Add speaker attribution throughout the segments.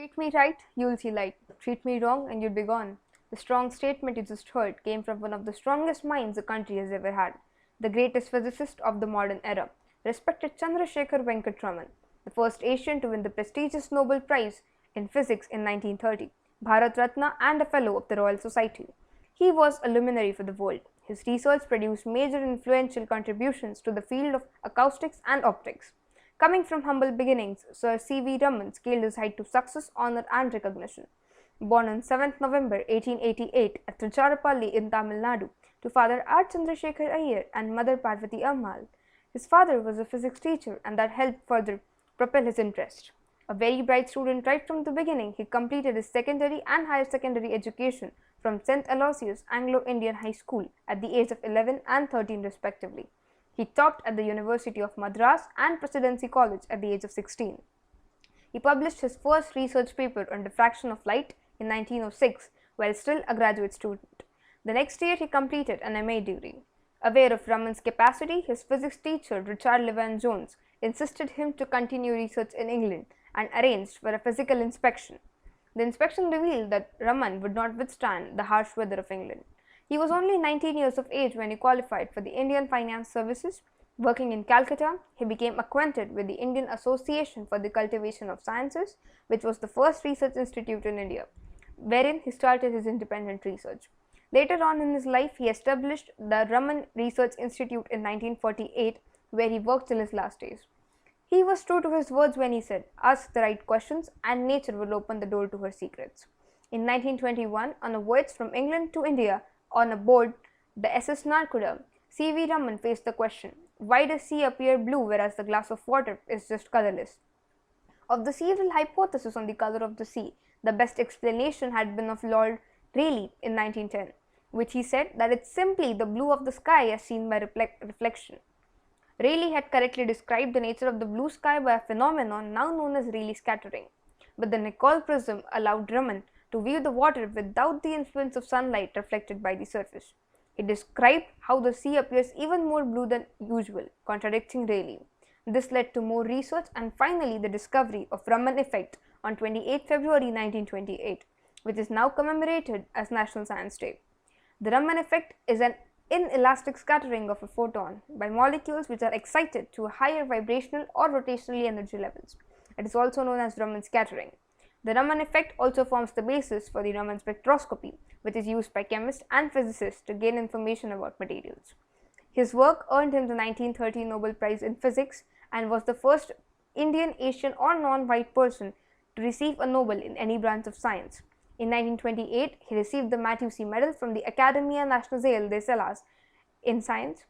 Speaker 1: Treat me right, you'll see light. Treat me wrong, and you'll be gone. The strong statement you just heard came from one of the strongest minds the country has ever had, the greatest physicist of the modern era, respected Chandrasekhar Venkat Raman, the first Asian to win the prestigious Nobel Prize in Physics in 1930, Bharat Ratna, and a Fellow of the Royal Society. He was a luminary for the world. His research produced major influential contributions to the field of acoustics and optics. Coming from humble beginnings, Sir C.V. Raman scaled his height to success, honor, and recognition. Born on 7th November 1888 at Tricharapalli in Tamil Nadu to father R. Chandrasekhar Iyer and mother Parvati Ammal, his father was a physics teacher, and that helped further propel his interest. A very bright student right from the beginning, he completed his secondary and higher secondary education from St. Aloysius Anglo-Indian High School at the age of 11 and 13 respectively. He taught at the University of Madras and Presidency College at the age of 16. He published his first research paper on diffraction of light in 1906 while still a graduate student. The next year he completed an MA degree. Aware of Raman's capacity, his physics teacher Richard Levan Jones insisted him to continue research in England and arranged for a physical inspection. The inspection revealed that Raman would not withstand the harsh weather of England. He was only 19 years of age when he qualified for the Indian Finance Services. Working in Calcutta, he became acquainted with the Indian Association for the Cultivation of Sciences, which was the first research institute in India, wherein he started his independent research. Later on in his life, he established the Raman Research Institute in 1948, where he worked till his last days. He was true to his words when he said, "Ask the right questions and nature will open the door to her secrets." In 1921, on a voyage from England to India, on a board the SS Narkuda, C.V. Raman faced the question, why does sea appear blue whereas the glass of water is just colorless? Of the several hypotheses on the color of the sea, the best explanation had been of Lord Rayleigh in 1910, which he said that it's simply the blue of the sky as seen by reflection. Rayleigh had correctly described the nature of the blue sky by a phenomenon now known as Rayleigh scattering, but the Nicol prism allowed Raman to view the water without the influence of sunlight reflected by the surface. He described how the sea appears even more blue than usual, contradicting Rayleigh. This led to more research and finally the discovery of Raman effect on 28 February 1928, which is now commemorated as National Science Day. The Raman effect is an inelastic scattering of a photon by molecules which are excited to higher vibrational or rotational energy levels. It is also known as Raman scattering. The Raman effect also forms the basis for the Raman spectroscopy, which is used by chemists and physicists to gain information about materials. His work earned him the 1930 Nobel Prize in Physics and was the first Indian, Asian, or non-white person to receive a Nobel in any branch of science. In 1928, he received the Matteucci Medal from the Accademia Nazionale delle Scienze in Science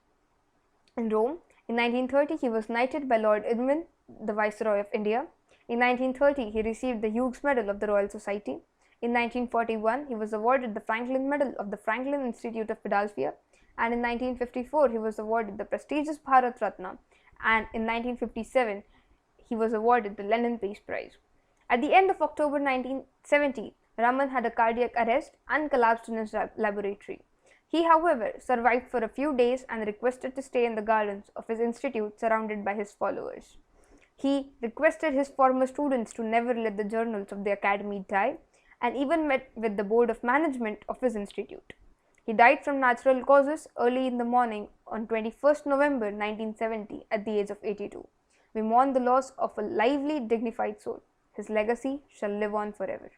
Speaker 1: in Rome. In 1930, he was knighted by Lord Edmund, the Viceroy of India. In 1930, he received the Hughes Medal of the Royal Society. In 1941, he was awarded the Franklin Medal of the Franklin Institute of Philadelphia, and in 1954, he was awarded the prestigious Bharat Ratna, and in 1957, he was awarded the Lenin Peace Prize. At the end of October 1970, Raman had a cardiac arrest and collapsed in his laboratory. He, however, survived for a few days and requested to stay in the gardens of his institute surrounded by his followers. He requested his former students to never let the journals of the academy die, and even met with the board of management of his institute. He died from natural causes early in the morning on 21st November 1970 at the age of 82. We mourn the loss of a lively, dignified soul. His legacy shall live on forever.